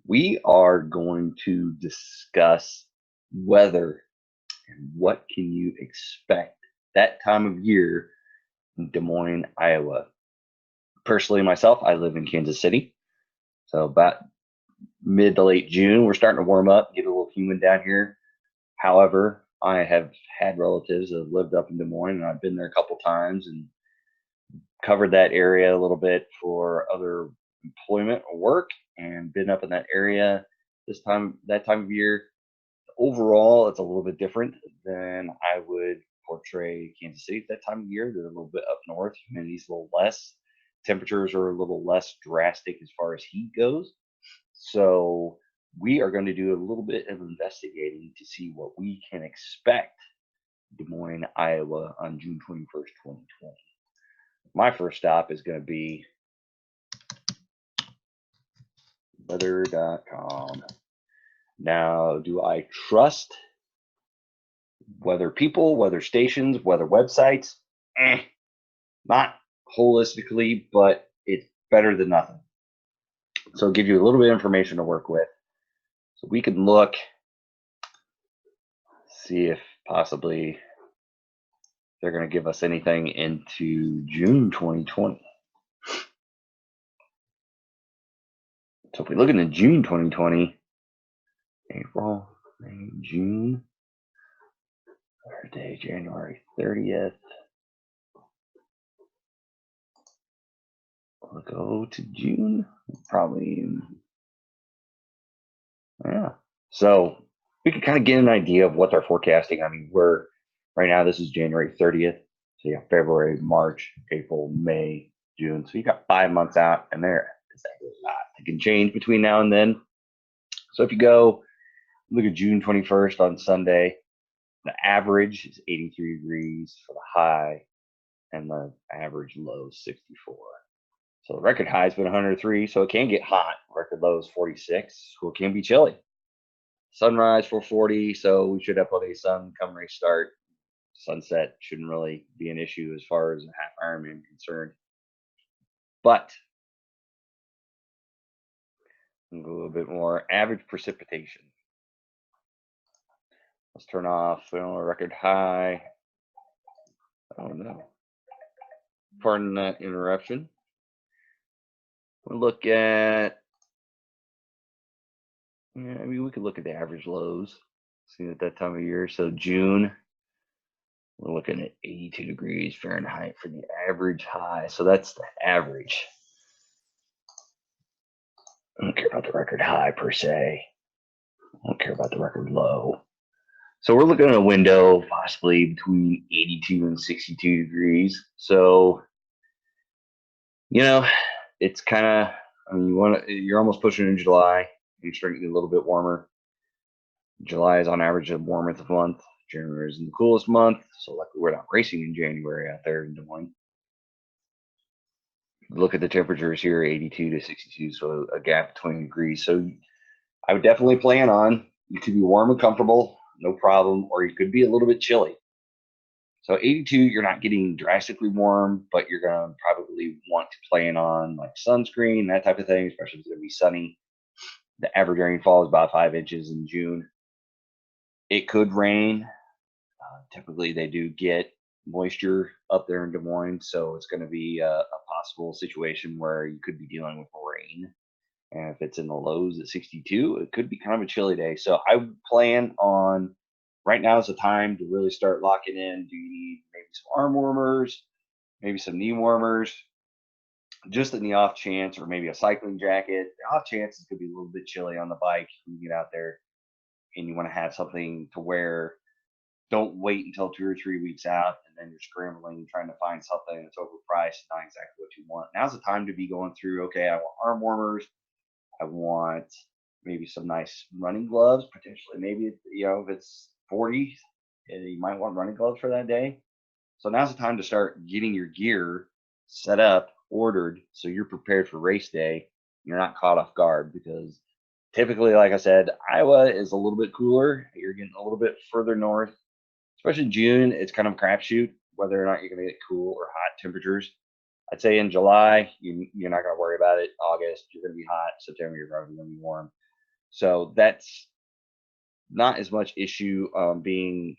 We are going to discuss weather and what can you expect that time of year in Des Moines, Iowa. Personally, myself, I live in Kansas City. So about mid to late June, we're starting to warm up, get a little humid down here. However, I have had relatives that have lived up in Des Moines, and I've been there a couple times and covered that area a little bit for other employment or work, and been up in that area that time of year. Overall, it's a little bit different than I would portray Kansas City at that time of year. They're a little bit up north, humidity's a little less, temperatures are a little less drastic as far as heat goes. So we are going to do a little bit of investigating to see what we can expect Des Moines, Iowa on June 21st, 2020. My first stop is going to be weather.com. Now, do I trust weather people, weather stations, weather websites? Not holistically, but it's better than nothing. So I'll give you a little bit of information to work with. So we can look, see if possibly they're going to give us anything into June 2020. So if we look into June 2020, April, May, June, Thursday, January 30th. We'll go to June, probably, yeah. So we can kind of get an idea of what they're forecasting. I mean, right now, this is January 30th. So you got February, March, April, May, June. So you got 5 months out, and there is a lot that can change between now and then. So if you go look at June 21st on Sunday, the average is 83 degrees for the high, and the average low is 64. So the record high has been 103, so it can get hot. Record low is 46, so it can be chilly. Sunrise 440, so we should have plenty of sun come race start. Sunset shouldn't really be an issue as far as a half Ironman concerned. But a little bit more average precipitation. Let's turn off record high. Oh no. Pardon that interruption. We'll look at, I mean, we could look at the average lows, see at that time of year. So June, we're looking at 82 degrees Fahrenheit for the average high. So that's the average. I don't care about the record high per se. I don't care about the record low. So we're looking at a window possibly between 82 and 62 degrees. So, it's kind of, I mean, you're almost pushing in July. You're starting to get a little bit warmer. July is on average the warmest month. January is the coolest month. So luckily we're not racing in January out there in Des Moines. Look at the temperatures here, 82 to 62, so a gap between degrees. So I would definitely plan on, you could be warm and comfortable, no problem, or you could be a little bit chilly. So 82, you're not getting drastically warm, but you're going to probably want to plan on like sunscreen, that type of thing, especially if it's going to be sunny. The average rainfall is about 5 inches in June. It could rain. Typically, they do get moisture up there in Des Moines, so it's going to be a possible situation where you could be dealing with rain. And if it's in the lows at 62, it could be kind of a chilly day. So I would plan on, right now is the time to really start locking in. Do you need maybe some arm warmers, maybe some knee warmers, just in the off chance, or maybe a cycling jacket? The off chance is going to be a little bit chilly on the bike when you get out there and you want to have something to wear. Don't wait until 2 or 3 weeks out and then you're scrambling trying to find something that's overpriced, not exactly what you want. Now's the time to be going through, okay, I want arm warmers, I want maybe some nice running gloves, potentially. Maybe, if it's 40, you might want running gloves for that day. So now's the time to start getting your gear set up, ordered, so you're prepared for race day. You're not caught off guard, because typically, like I said, Iowa is a little bit cooler. You're getting a little bit further north, especially in June. It's kind of a crapshoot whether or not you're going to get cool or hot temperatures. I'd say in July, you're not going to worry about it. August, you're going to be hot. September, you're probably going to be warm. So that's not as much issue being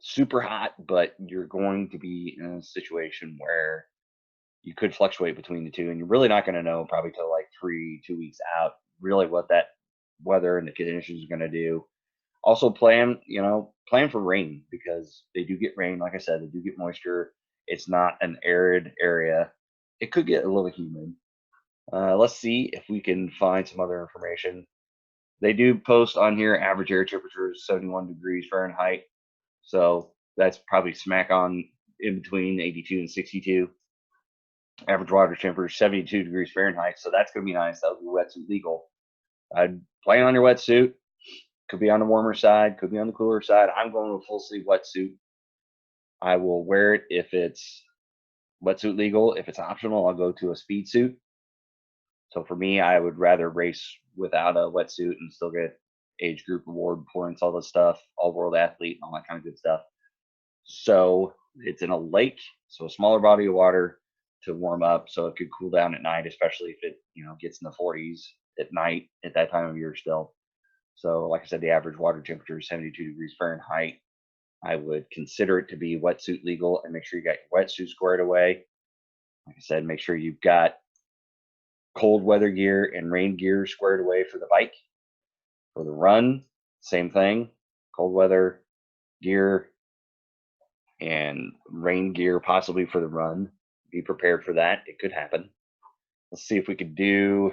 super hot, but you're going to be in a situation where you could fluctuate between the two, and you're really not going to know probably till like 2 weeks out really what that weather and the conditions are going to do. Also plan for rain, because they do get rain. Like I said, they do get moisture. It's not an arid area. It could get a little humid. Let's see if we can find some other information. They do post on here average air temperature is 71 degrees Fahrenheit. So that's probably smack on in between 82 and 62. Average water temperature 72 degrees Fahrenheit. So that's going to be nice. That would be wetsuit legal. I'd plan on your wetsuit. Could be on the warmer side, could be on the cooler side. I'm going with a full sleeve wetsuit. I will wear it if it's wetsuit legal. If it's optional, I'll go to a speed suit. So for me, I would rather race without a wetsuit and still get age group award points, all this stuff, all world athlete, and all that kind of good stuff. So it's in a lake, so a smaller body of water to warm up, so it could cool down at night, especially if it gets in the 40s at night at that time of year still. So like I said, the average water temperature is 72 degrees Fahrenheit. I would consider it to be wetsuit legal, and make sure you got your wetsuit squared away. Like I said, make sure you've got cold weather gear and rain gear squared away for the bike. For the run, same thing, cold weather gear and rain gear possibly for the run. Be prepared for that. It could happen. Let's see if we could do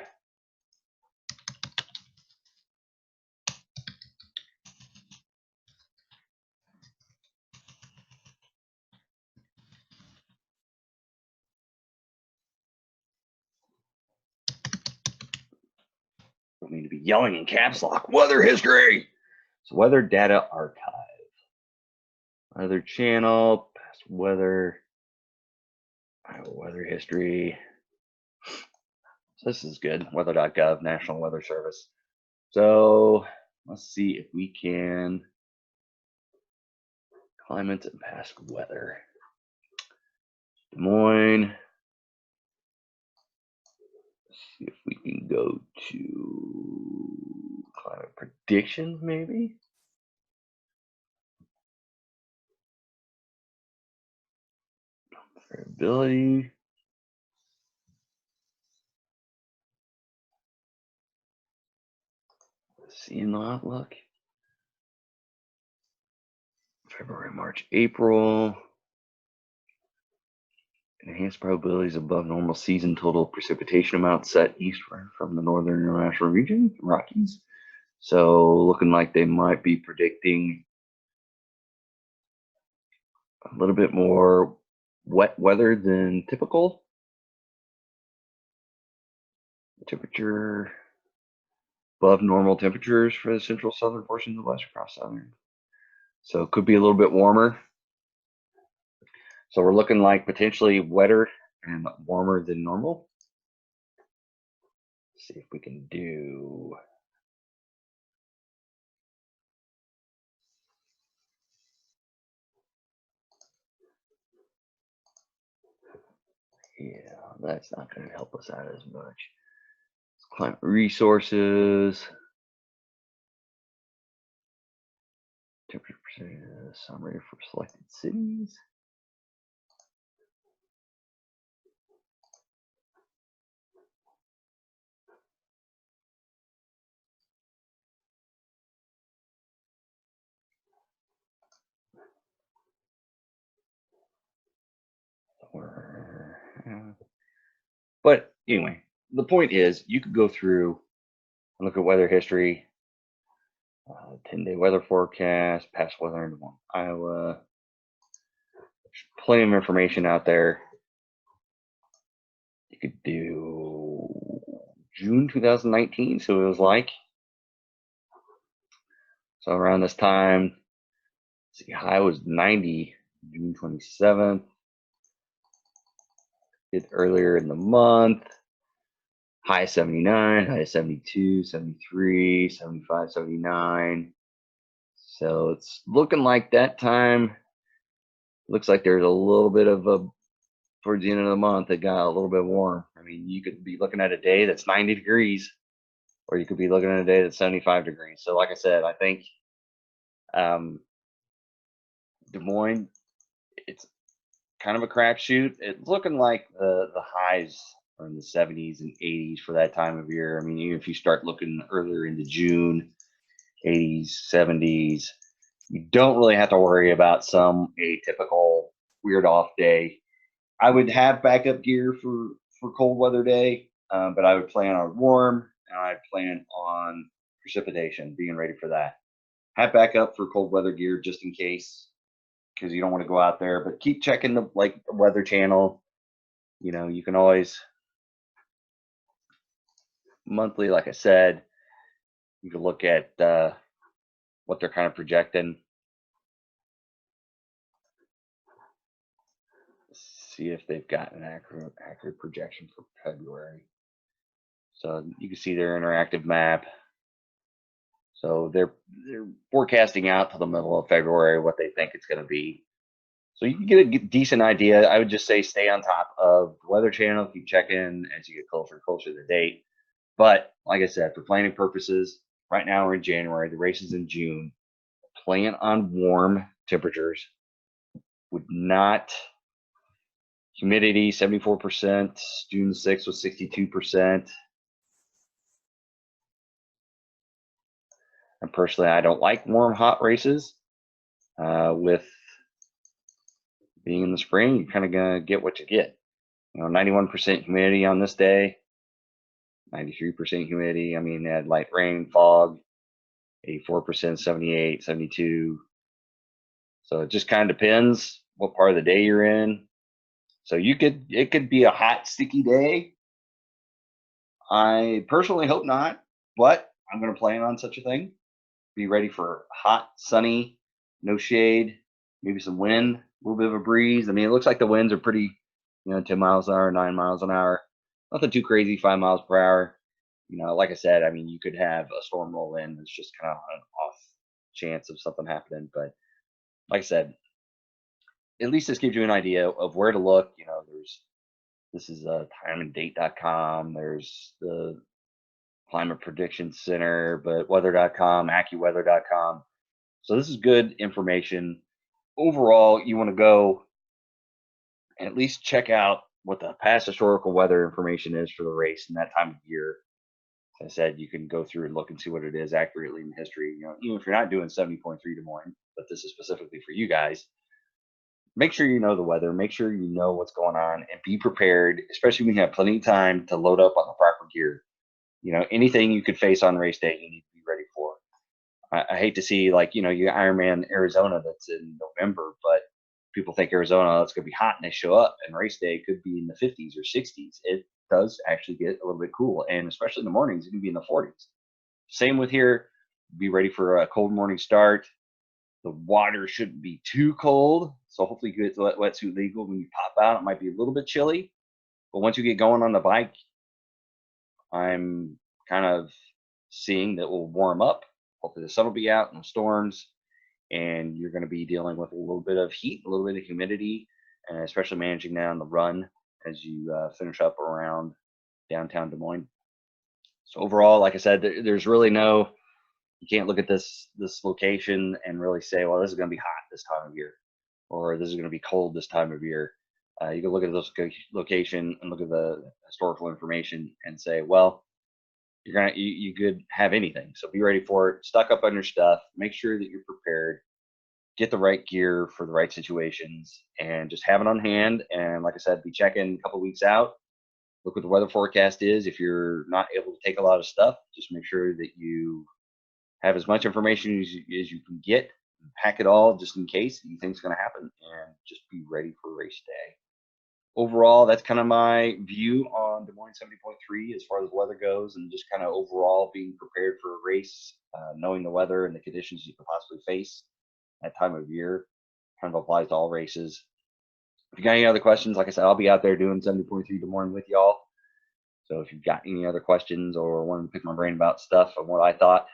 don't mean to be yelling in caps lock. Weather history. So weather data archive. Weather channel, past weather, weather history. So this is good. Weather.gov, National Weather Service. So let's see if we can climate and past weather. Des Moines. Let's see if we can go to climate predictions, maybe. Variability. Seeing the outlook. February, March, April. Enhanced probabilities above normal season total precipitation amount set eastward from the northern international region, Rockies. So looking like they might be predicting a little bit more wet weather than typical. Temperature above normal temperatures for the central southern portions of west across southern. So it could be a little bit warmer. So we're looking like potentially wetter and warmer than normal. Let's see if we can do. Yeah, that's not going to help us out as much. Climate resources. Temperature percentage summary for selected cities. But anyway, the point is you could go through and look at weather history, 10-day weather forecast, past weather in Iowa. There's plenty of information out there. You could do June 2019, so it was like. So around this time, see, high was 90, June 27th. It earlier in the month. High 79, high 72, 73, 75, 79. So it's looking like that time. Looks like there's a little bit of a, towards the end of the month, it got a little bit warm. I mean, you could be looking at a day that's 90 degrees or you could be looking at a day that's 75 degrees. So like I said, I think um, Des Moines, it's kind of a crapshoot. It's looking like the highs are in the 70s and 80s for that time of year. I mean, even if you start looking earlier into June, 80s, 70s, you don't really have to worry about some atypical weird off day. I would have backup gear for cold weather day, but I would plan on warm, and I'd plan on precipitation, being ready for that. Have backup for cold weather gear just in case, because you don't want to go out there. But keep checking the Weather Channel. You know, you can always monthly, like I said, you can look at what they're kind of projecting. See if they've got an accurate projection for February. So you can see their interactive map. So they're forecasting out to the middle of February what they think it's going to be. So you can get a decent idea. I would just say stay on top of the Weather Channel. Keep checking as you get closer and closer to the date. But like I said, for planning purposes, right now we're in January. The race is in June. Plan on warm temperatures. Would not humidity 74%. June 6th was 62%. And personally, I don't like warm, hot races. With being in the spring, you're kind of gonna get what you get. You know, 91% humidity on this day, 93% humidity. I mean, they had light rain, fog, 84%, 78, 72. So it just kind of depends what part of the day you're in. So it could be a hot, sticky day. I personally hope not, but I'm going to plan on such a thing. Be ready for hot, sunny, no shade, maybe some wind, a little bit of a breeze. I mean, it looks like the winds are pretty, 10 miles an hour, 9 miles an hour. Nothing too crazy, 5 miles per hour. Like I said, I mean, you could have a storm roll in. It's just kind of an off chance of something happening. But like I said, at least this gives you an idea of where to look. This is timeanddate.com. There's the Climate Prediction Center, but weather.com, AccuWeather.com. So this is good information. Overall, you want to go and at least check out what the past historical weather information is for the race in that time of year. As I said, you can go through and look and see what it is accurately in history. Even if you're not doing 70.3 Des Moines, but this is specifically for you guys, make sure you know the weather, make sure you know what's going on, and be prepared, especially when you have plenty of time to load up on the proper gear. Anything you could face on race day, you need to be ready for. I hate to see, like, you Ironman Arizona that's in November, but people think Arizona, it's going to be hot, and they show up, and race day could be in the 50s or 60s. It does actually get a little bit cool, and especially in the mornings, it can be in the 40s. Same with here. Be ready for a cold morning start. The water shouldn't be too cold, so hopefully you get the wetsuit legal. When you pop out, it might be a little bit chilly, but once you get going on the bike, I'm kind of seeing that will warm up. Hopefully the sun will be out, no storms, and you're going to be dealing with a little bit of heat, a little bit of humidity, and especially managing that on the run as you finish up around downtown Des Moines. So overall, like I said, there's really you can't look at this location and really say, well, this is going to be hot this time of year, or this is going to be cold this time of year. You can look at this location and look at the historical information and say, well, you could have anything. So be ready for it. Stock up on your stuff. Make sure that you're prepared. Get the right gear for the right situations, and just have it on hand. And like I said, be checking a couple weeks out. Look what the weather forecast is. If you're not able to take a lot of stuff, just make sure that you have as much information as you can get. Pack it all just in case you think it's going to happen, and just be ready for race day. Overall, that's kind of my view on Des Moines 70.3 as far as weather goes, and just kind of overall being prepared for a race, knowing the weather and the conditions you could possibly face that time of year. Kind of applies to all races. If you got any other questions, like I said, I'll be out there doing 70.3 Des Moines with y'all. So if you've got any other questions or want to pick my brain about stuff and what I thought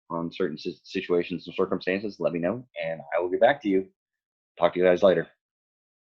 on certain situations and circumstances, let me know, and I will get back to you. Talk to you guys later.